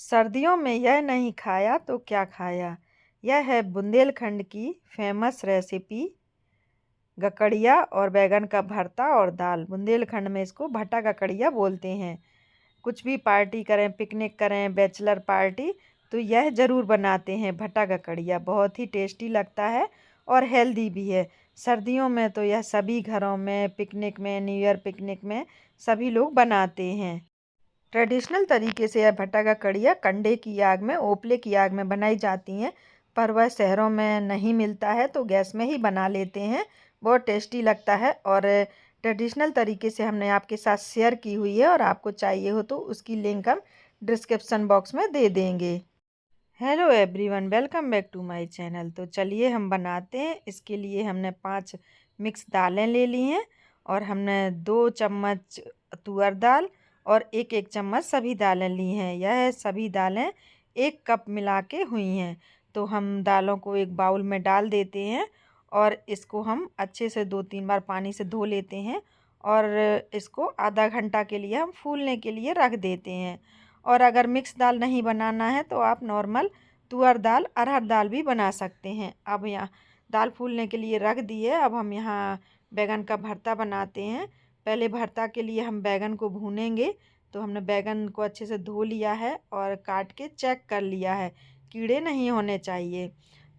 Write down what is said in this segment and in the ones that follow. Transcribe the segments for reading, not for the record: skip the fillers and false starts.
सर्दियों में यह नहीं खाया तो क्या खाया। यह है बुंदेलखंड की फेमस रेसिपी गकड़िया और बैगन का भरता और दाल। बुंदेलखंड में इसको भट्टा गकड़िया बोलते हैं। कुछ भी पार्टी करें, पिकनिक करें, बैचलर पार्टी, तो यह ज़रूर बनाते हैं भट्टा गकड़िया। बहुत ही टेस्टी लगता है और हेल्दी भी है। सर्दियों में तो यह सभी घरों में पिकनिक में, न्यू ईयर पिकनिक में सभी लोग बनाते हैं। ट्रेडिशनल तरीके से यह भट्टा का कड़िया कंडे की आग में, ओपले की आग में बनाई जाती हैं, पर वह शहरों में नहीं मिलता है तो गैस में ही बना लेते हैं। बहुत टेस्टी लगता है और ट्रेडिशनल तरीके से हमने आपके साथ शेयर की हुई है, और आपको चाहिए हो तो उसकी लिंक हम डिस्क्रिप्शन बॉक्स में दे देंगे। Hello everyone, welcome back to my channel. तो चलिए हम बनाते हैं। इसके लिए हमने 5 मिक्स दालें ले ली हैं, और हमने 2 चम्मच तुअर दाल और एक एक चम्मच सभी दालें ली हैं। यह सभी दालें 1 कप मिला के हुई हैं। तो हम दालों को एक बाउल में डाल देते हैं, और इसको हम अच्छे से 2-3 बार पानी से धो लेते हैं, और इसको आधा घंटा के लिए हम फूलने के लिए रख देते हैं। और अगर मिक्स दाल नहीं बनाना है तो आप नॉर्मल तुअर दाल, अरहर दाल भी बना सकते हैं। अब यहाँ दाल फूलने के लिए रख दी है। अब हम यहाँ बैगन का भरता बनाते हैं। पहले भरता के लिए हम बैगन को भूनेंगे। तो हमने बैगन को अच्छे से धो लिया है और काट के चेक कर लिया है, कीड़े नहीं होने चाहिए।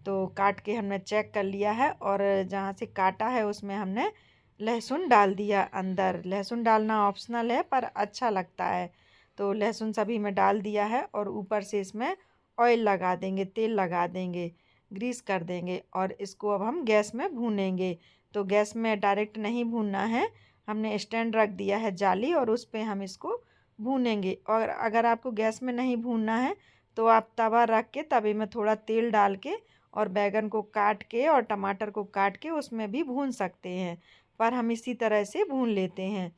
तो काट के हमने चेक कर लिया है, और जहाँ से काटा है उसमें हमने लहसुन डाल दिया अंदर। लहसुन डालना ऑप्शनल है, पर अच्छा लगता है। तो लहसुन सभी में डाल दिया है, और ऊपर से इसमें ऑयल लगा देंगे, तेल लगा देंगे, ग्रीस कर देंगे, और इसको अब हम गैस में भूनेंगे। तो गैस में डायरेक्ट नहीं भूनना है, हमने स्टैंड रख दिया है जाली, और उस पर हम इसको भूनेंगे। और अगर आपको गैस में नहीं भूनना है तो आप तवा रख के तवे में थोड़ा तेल डाल के और बैगन को काट के और टमाटर को काट के उसमें भी भून सकते हैं, पर हम इसी तरह से भून लेते हैं।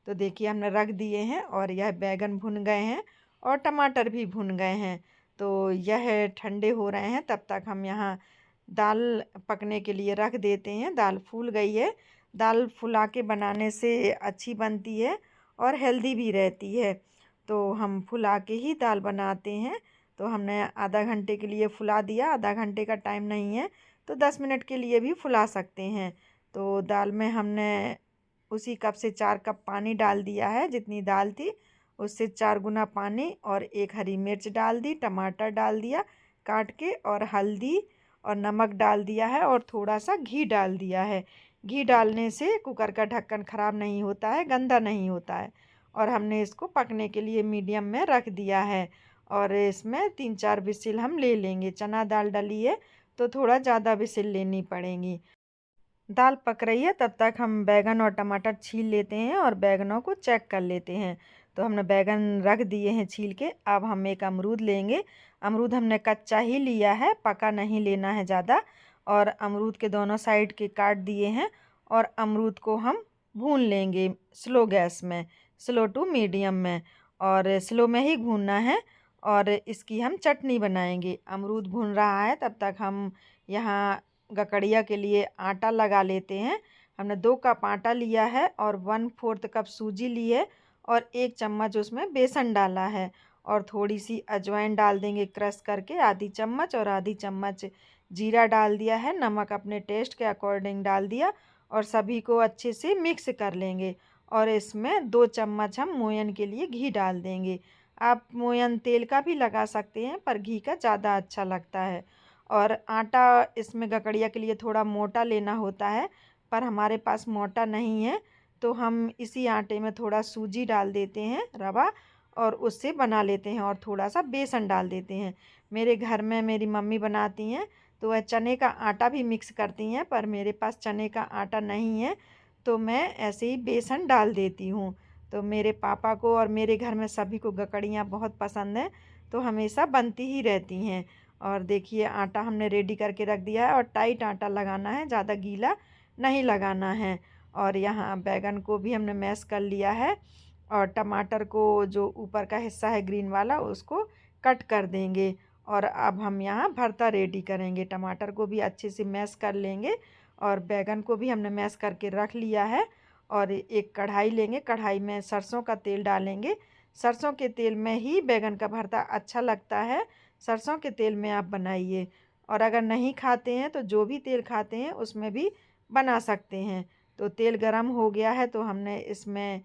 तो देखिए हमने रख दिए हैं, और यह बैगन भुन गए हैं और टमाटर भी भुन गए हैं। तो यह ठंडे हो रहे हैं, तब तक हम यहाँ दाल पकने के लिए रख देते हैं। दाल फूल गई है। दाल फुला के बनाने से अच्छी बनती है और हेल्दी भी रहती है। तो हम फुला के ही दाल बनाते हैं। तो हमने आधा घंटे के लिए फुला दिया। आधा घंटे का टाइम नहीं है तो 10 मिनट के लिए भी फुला सकते हैं। तो दाल में हमने उसी कप से 4 कप पानी डाल दिया है। जितनी दाल थी उससे 4 गुना पानी, और 1 हरी मिर्च डाल दी, टमाटर डाल दिया काट के, और हल्दी और नमक डाल दिया है, और थोड़ा सा घी डाल दिया है। घी डालने से कुकर का ढक्कन ख़राब नहीं होता है, गंदा नहीं होता है। और हमने इसको पकने के लिए मीडियम में रख दिया है, और इसमें 3-4 विसिल हम ले लेंगे। चना दाल डली है तो थोड़ा ज़्यादा विसिल लेनी पड़ेंगी। दाल पक रही है तब तक हम बैगन और टमाटर छील लेते हैं, और बैगनों को चेक कर लेते हैं। तो हमने बैगन रख दिए हैं छील के। अब हम एक अमरूद लेंगे। अमरूद हमने कच्चा ही लिया है, पका नहीं लेना है ज़्यादा। और अमरूद के दोनों साइड के काट दिए हैं, और अमरूद को हम भून लेंगे स्लो गैस में, स्लो टू मीडियम में, और स्लो में ही भूनना है। और इसकी हम चटनी बनाएंगे। अमरूद भून रहा है तब तक हम यहाँ गकड़िया के लिए आटा लगा लेते हैं। हमने 2 कप आटा लिया है, और 1/4 कप सूजी ली है, और 1 चम्मच उसमें बेसन डाला है, और थोड़ी सी अजवाइन डाल देंगे क्रश करके, आधी चम्मच, और आधी चम्मच जीरा डाल दिया है। नमक अपने टेस्ट के अकॉर्डिंग डाल दिया, और सभी को अच्छे से मिक्स कर लेंगे। और इसमें 2 चम्मच हम मोयन के लिए घी डाल देंगे। आप मोयन तेल का भी लगा सकते हैं, पर घी का ज़्यादा अच्छा लगता है। और आटा इसमें गकड़िया के लिए थोड़ा मोटा लेना होता है, पर हमारे पास मोटा नहीं है, तो हम इसी आटे में थोड़ा सूजी डाल देते हैं, रवा, और उससे बना लेते हैं, और थोड़ा सा बेसन डाल देते हैं। मेरे घर में मेरी मम्मी बनाती हैं तो वह चने का आटा भी मिक्स करती हैं, पर मेरे पास चने का आटा नहीं है, तो मैं ऐसे ही बेसन डाल देती हूँ। तो मेरे पापा को और मेरे घर में सभी को गकड़ियाँ बहुत पसंद हैं, तो हमेशा बनती ही रहती हैं। और देखिए आटा हमने रेडी करके रख दिया है, और टाइट आटा लगाना है, ज़्यादा गीला नहीं लगाना है। और यहाँ बैगन को भी हमने मैश कर लिया है, और टमाटर को जो ऊपर का हिस्सा है ग्रीन वाला उसको कट कर देंगे। और अब हम यहाँ भरता रेडी करेंगे। टमाटर को भी अच्छे से मैश कर लेंगे, और बैगन को भी हमने मैश करके रख लिया है। और एक कढ़ाई लेंगे, कढ़ाई में सरसों का तेल डालेंगे, सरसों के तेल में ही बैंगन का भरता अच्छा लगता है। सरसों के तेल में आप बनाइए, और अगर नहीं खाते हैं तो जो भी तेल खाते हैं उसमें भी बना सकते हैं। तो तेल गरम हो गया है तो हमने इसमें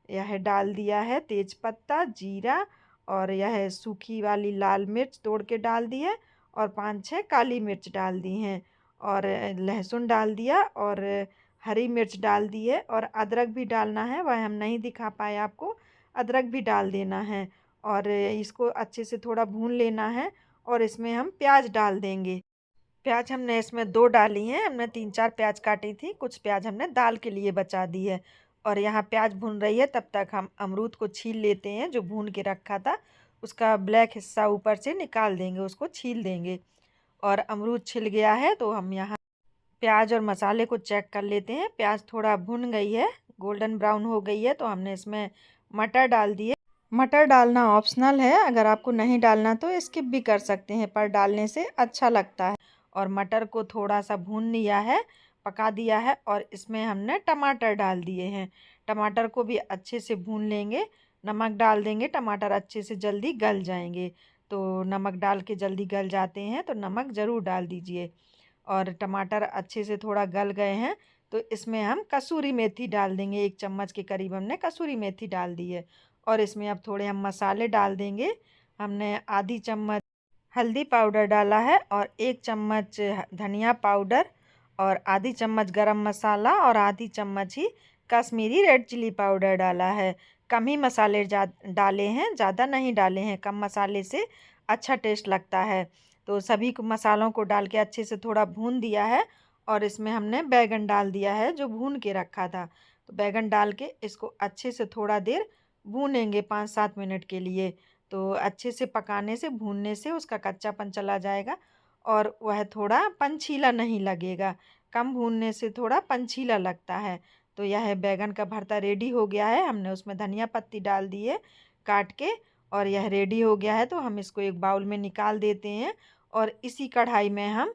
यह डाल दिया है तेज़पत्ता, जीरा, और यह सूखी वाली लाल मिर्च तोड़ के डाल दी है, और 5-6 काली मिर्च डाल दी हैं, और लहसुन डाल दिया, और हरी मिर्च डाल दी है, और अदरक भी डालना है, वह हम नहीं दिखा पाए आपको। अदरक भी डाल देना है, और इसको अच्छे से थोड़ा भून लेना है, और इसमें हम प्याज डाल देंगे। प्याज हमने इसमें 2 डाली हैं, हमने 3-4 प्याज काटी थी, कुछ प्याज हमने दाल के लिए बचा दी है। और यहाँ प्याज भून रही है, तब तक हम अमरूद को छील लेते हैं, जो भून के रखा था उसका ब्लैक हिस्सा ऊपर से निकाल देंगे, उसको छील देंगे। और अमरूद छिल गया है तो हम यहाँ प्याज और मसाले को चेक कर लेते हैं। प्याज थोड़ा भुन गई है, गोल्डन ब्राउन हो गई है, तो हमने इसमें मटर डाल दिए। मटर डालना ऑप्शनल है, अगर आपको नहीं डालना तो स्किप भी कर सकते हैं, पर डालने से अच्छा लगता है। और मटर को थोड़ा सा भून लिया है, पका दिया है, और इसमें हमने टमाटर डाल दिए हैं। टमाटर को भी अच्छे से भून लेंगे, नमक डाल देंगे, टमाटर अच्छे से जल्दी गल जाएंगे। तो नमक डाल के जल्दी गल जाते हैं तो नमक ज़रूर डाल दीजिए। और टमाटर अच्छे से थोड़ा गल गए हैं तो इसमें हम कसूरी मेथी डाल देंगे, 1 चम्मच के करीब हमने कसूरी मेथी डाल दी है। और इसमें अब थोड़े हम मसाले डाल देंगे। हमने आधी चम्मच हल्दी पाउडर डाला है, और 1 चम्मच धनिया पाउडर, और आधी चम्मच गरम मसाला, और आधी चम्मच ही कश्मीरी रेड चिली पाउडर डाला है। कम ही मसाले डाले हैं, ज़्यादा नहीं डाले हैं, कम मसाले से अच्छा टेस्ट लगता है। तो सभी को मसालों को डाल के अच्छे से थोड़ा भून दिया है, और इसमें हमने बैंगन डाल दिया है जो भून के रखा था। तो बैंगन डाल के इसको अच्छे से थोड़ा देर भूनेंगे, 5-7 मिनट के लिए। तो अच्छे से पकाने से, भूनने से उसका कच्चापन चला जाएगा, और वह थोड़ा पंछीला नहीं लगेगा। कम भूनने से थोड़ा पंछीला लगता है। तो यह बैंगन का भरता रेडी हो गया है, हमने उसमें धनिया पत्ती डाल दी है काट के, और यह रेडी हो गया है। तो हम इसको एक बाउल में निकाल देते हैं, और इसी कढ़ाई में हम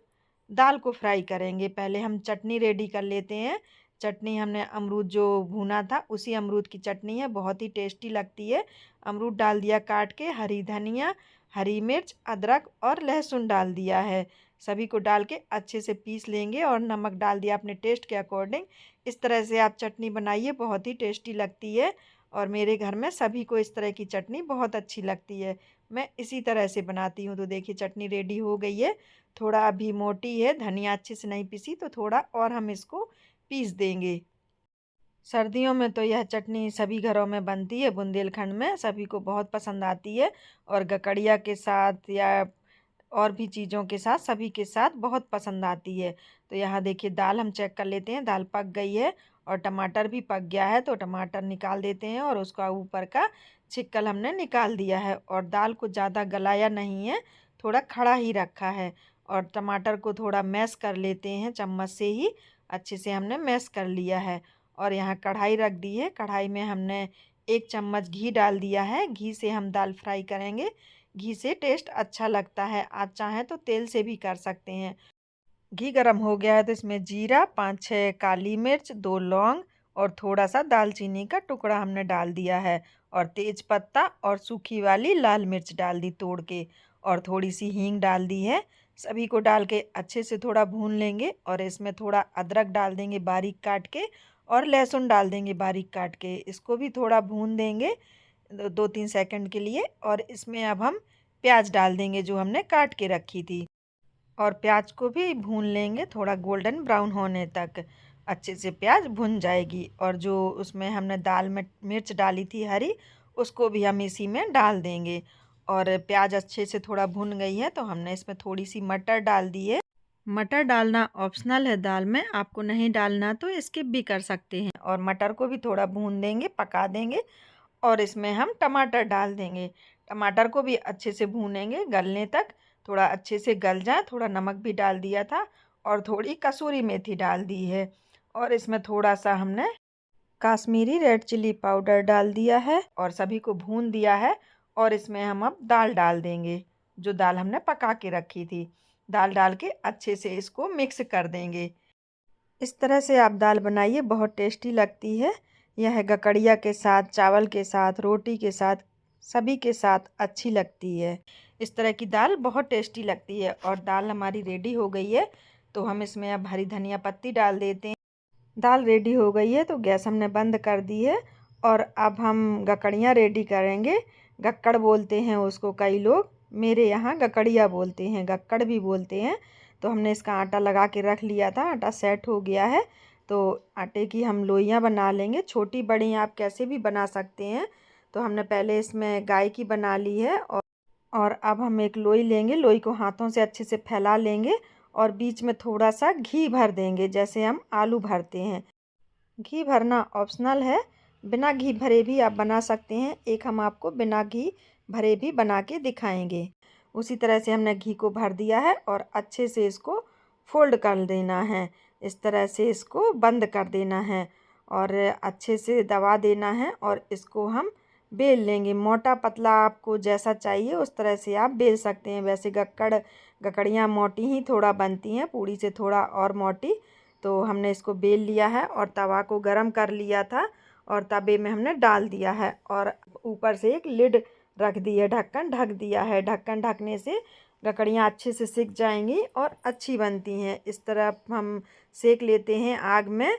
दाल को फ्राई करेंगे। पहले हम चटनी रेडी कर लेते हैं। चटनी हमने अमरूद जो भुना था उसी अमरूद की चटनी है, बहुत ही टेस्टी लगती है। अमरूद डाल दिया काट के, हरी धनिया, हरी मिर्च, अदरक और लहसुन डाल दिया है। सभी को डाल के अच्छे से पीस लेंगे, और नमक डाल दिया अपने टेस्ट के अकॉर्डिंग। इस तरह से आप चटनी बनाइए, बहुत ही टेस्टी लगती है। और मेरे घर में सभी को इस तरह की चटनी बहुत अच्छी लगती है, मैं इसी तरह से बनाती हूँ। तो देखिए चटनी रेडी हो गई है, थोड़ा अभी मोटी है, धनिया अच्छे से नहीं पीसी, तो थोड़ा और हम इसको पीस देंगे। सर्दियों में तो यह चटनी सभी घरों में बनती है, बुंदेलखंड में सभी को बहुत पसंद आती है, और गकड़िया के साथ या और भी चीज़ों के साथ, सभी के साथ बहुत पसंद आती है। तो यहाँ देखिए दाल हम चेक कर लेते हैं, दाल पक गई है, और टमाटर भी पक गया है। तो टमाटर निकाल देते हैं, और उसका ऊपर का छिक्कल हमने निकाल दिया है, और दाल को ज़्यादा गलाया नहीं है, थोड़ा खड़ा ही रखा है। और टमाटर को थोड़ा मैश कर लेते हैं, चम्मच से ही अच्छे से हमने मैश कर लिया है। और यहाँ कढ़ाई रख दी है, कढ़ाई में हमने 1 चम्मच घी डाल दिया है, घी से हम दाल फ्राई करेंगे। घी से टेस्ट अच्छा लगता है, आप चाहें तो तेल से भी कर सकते हैं। घी गरम हो गया है तो इसमें जीरा, 5-6 काली मिर्च, 2 लौंग, और थोड़ा सा दालचीनी का टुकड़ा हमने डाल दिया है, और तेज पत्ता और सूखी वाली लाल मिर्च डाल दी तोड़ के, और थोड़ी सी हींग डाल दी है। सभी को डाल के अच्छे से थोड़ा भून लेंगे, और इसमें थोड़ा अदरक डाल देंगे बारीक काट के, और लहसुन डाल देंगे बारीक काट के, इसको भी थोड़ा भून देंगे 2-3 सेकंड के लिए। और इसमें अब हम प्याज डाल देंगे जो हमने काट के रखी थी, और प्याज को भी भून लेंगे थोड़ा गोल्डन ब्राउन होने तक, अच्छे से प्याज भुन जाएगी। और जो उसमें हमने दाल में मिर्च डाली थी हरी, उसको भी हम इसी में डाल देंगे। और प्याज अच्छे से थोड़ा भुन गई है तो हमने इसमें थोड़ी सी मटर डाल दी है। मटर डालना ऑप्शनल है दाल में, आपको नहीं डालना तो स्किप भी कर सकते हैं। और मटर को भी थोड़ा भून देंगे, पका देंगे, और इसमें हम टमाटर डाल देंगे। टमाटर को भी अच्छे से भूनेंगे गलने तक, थोड़ा अच्छे से गल जाए। थोड़ा नमक भी डाल दिया था, और थोड़ी कसूरी मेथी डाल दी है, और इसमें थोड़ा सा हमने काश्मीरी रेड चिली पाउडर डाल दिया है, और सभी को भून दिया है। और इसमें हम अब दाल डाल देंगे, जो दाल हमने पका के रखी थी। दाल डाल के अच्छे से इसको मिक्स कर देंगे। इस तरह से आप दाल बनाइए, बहुत टेस्टी लगती है। यह गकड़िया के साथ, चावल के साथ, रोटी के साथ सभी के साथ अच्छी लगती है। इस तरह की दाल बहुत टेस्टी लगती है। और दाल हमारी रेडी हो गई है, तो हम इसमें अब हरी धनिया पत्ती डाल देते हैं। दाल रेडी हो गई है तो गैस हमने बंद कर दी है। और अब हम गकड़ियाँ रेडी करेंगे। गक्कड़ बोलते हैं उसको कई लोग, मेरे यहाँ गकड़िया बोलते हैं, गक्कड़ भी बोलते हैं। तो हमने इसका आटा लगा के रख लिया था, आटा सेट हो गया है। तो आटे की हम लोइयाँ बना लेंगे, छोटी बड़ी आप कैसे भी बना सकते हैं। तो हमने पहले इसमें गाय की बना ली है। और अब हम एक लोई लेंगे, लोई को हाथों से अच्छे से फैला लेंगे और बीच में थोड़ा सा घी भर देंगे, जैसे हम आलू भरते हैं। घी भरना ऑप्शनल है, बिना घी भरे भी आप बना सकते हैं। एक हम आपको बिना घी भरे भी बना के दिखाएंगे। उसी तरह से हमने घी को भर दिया है और अच्छे से इसको फोल्ड कर देना है। इस तरह से इसको बंद कर देना है और अच्छे से दबा देना है। और इसको हम बेल लेंगे, मोटा पतला आपको जैसा चाहिए उस तरह से आप बेल सकते हैं। वैसे गकड़ियाँ मोटी ही थोड़ा बनती हैं, पूड़ी से थोड़ा और मोटी। तो हमने इसको बेल लिया है और तवा को गरम कर लिया था और तवे में हमने डाल दिया है और ऊपर से एक लिड रख दी है, ढक्कन ढक दिया है। ढक्कन ढकने से गकड़ियाँ अच्छे से सिक जाएंगी और अच्छी बनती हैं। इस तरह हम सेक लेते हैं आग में।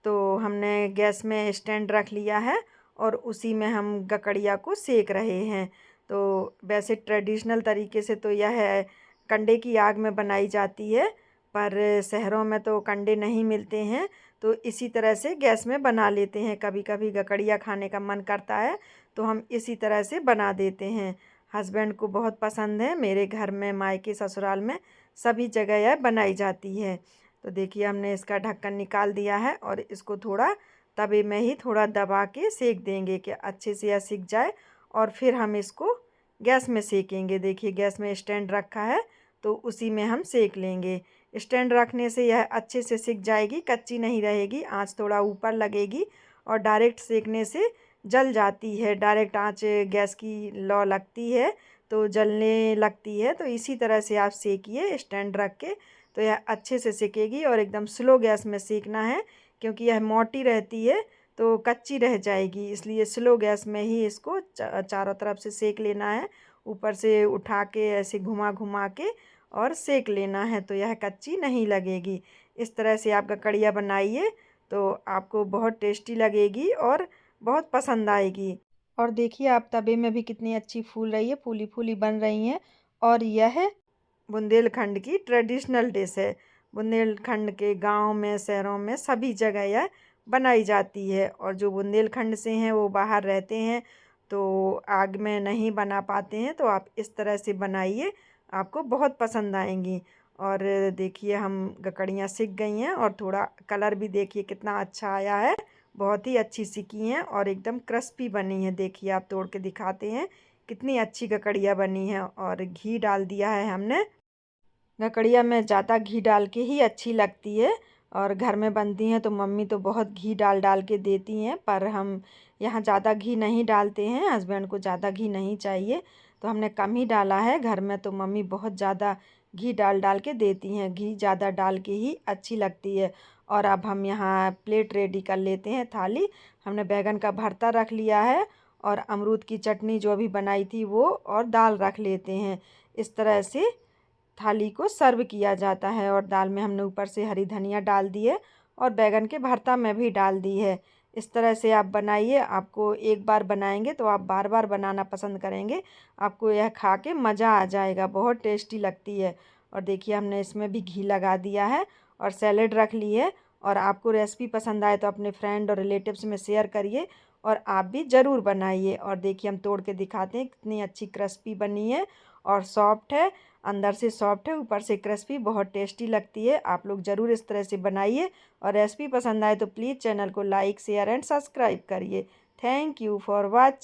तो हमने गैस में स्टैंड रख लिया है और उसी में हम गकड़िया को सेक रहे हैं। तो वैसे ट्रेडिशनल तरीके से तो यह कंडे की आग में बनाई जाती है, पर शहरों में तो कंडे नहीं मिलते हैं। तो इसी तरह से गैस में बना लेते हैं। कभी कभी गकड़िया खाने का मन करता है तो हम इसी तरह से बना देते हैं। हस्बैंड को बहुत पसंद है, मेरे घर में, मायके, ससुराल में सभी जगह यह बनाई जाती है। तो देखिए हमने इसका ढक्कन निकाल दिया है और इसको थोड़ा तवे में ही थोड़ा दबा के सेक देंगे कि अच्छे से यह सिक जाए। और फिर हम इसको गैस में सेकेंगे। देखिए गैस में स्टैंड रखा है तो उसी में हम सेक लेंगे। स्टैंड रखने से यह अच्छे से सिक जाएगी, कच्ची नहीं रहेगी। आंच थोड़ा ऊपर लगेगी और डायरेक्ट सेकने से जल जाती है। डायरेक्ट आंच गैस की लौ लगती है तो जलने लगती है। तो इसी तरह से आप सेकिए स्टैंड रख के, तो यह अच्छे से सिकेगी। और एकदम स्लो गैस में सेकना है क्योंकि यह मोटी रहती है तो कच्ची रह जाएगी, इसलिए स्लो गैस में ही इसको चारों तरफ से सेक लेना है। ऊपर से उठा के ऐसे घुमा घुमा के और सेक लेना है, तो यह कच्ची नहीं लगेगी। इस तरह से आप गकड़िया बनाइए तो आपको बहुत टेस्टी लगेगी और बहुत पसंद आएगी। और देखिए आप तवे में भी कितनी अच्छी फूल रही है, फूली फूली बन रही हैं। और यह बुंदेलखंड की ट्रेडिशनल डिश है। बुंदेलखंड के गांव में, शहरों में सभी जगह यह बनाई जाती है। और जो बुंदेलखंड से हैं वो बाहर रहते हैं तो आग में नहीं बना पाते हैं, तो आप इस तरह से बनाइए, आपको बहुत पसंद आएंगी। और देखिए हम गकड़ियाँ सिक गई हैं और थोड़ा कलर भी देखिए कितना अच्छा आया है, बहुत ही अच्छी सिकी हैं और एकदम क्रिस्पी बनी है। देखिए आप तोड़ के दिखाते हैं कितनी अच्छी गकड़िया बनी है। और घी डाल दिया है हमने। गकड़िया में ज़्यादा घी डाल के ही अच्छी लगती है। और घर में बनती हैं तो मम्मी तो बहुत घी डाल डाल के देती हैं, पर हम यहाँ ज़्यादा घी नहीं डालते हैं, हस्बैंड को ज़्यादा घी नहीं चाहिए तो हमने कम ही डाला है। घर में तो मम्मी बहुत ज़्यादा घी डाल डाल के देती हैं, घी ज़्यादा डाल के ही अच्छी लगती है। और अब हम यहाँ प्लेट रेडी कर लेते हैं, थाली। हमने बैगन का भरता रख लिया है और अमरूद की चटनी जो अभी बनाई थी वो, और दाल रख लेते हैं। इस तरह से थाली को सर्व किया जाता है। और दाल में हमने ऊपर से हरी धनिया डाल दी है और बैगन के भरता में भी डाल दी है। इस तरह से आप बनाइए, आपको एक बार बनाएंगे तो आप बार बार बनाना पसंद करेंगे। आपको यह खा के मज़ा आ जाएगा, बहुत टेस्टी लगती है। और देखिए हमने इसमें भी घी लगा दिया है और सैलेड रख ली है। और आपको रेसिपी पसंद आए तो अपने फ्रेंड और रिलेटिव्स में शेयर करिए और आप भी ज़रूर बनाइए। और देखिए हम तोड़ के दिखाते हैं कितनी अच्छी क्रिस्पी बनी है और सॉफ्ट है, अंदर से सॉफ्ट है, ऊपर से क्रिस्पी, बहुत टेस्टी लगती है। आप लोग ज़रूर इस तरह से बनाइए। और रेसिपी पसंद आए तो प्लीज़ चैनल को लाइक, शेयर एंड सब्सक्राइब करिए। Thank you for watching.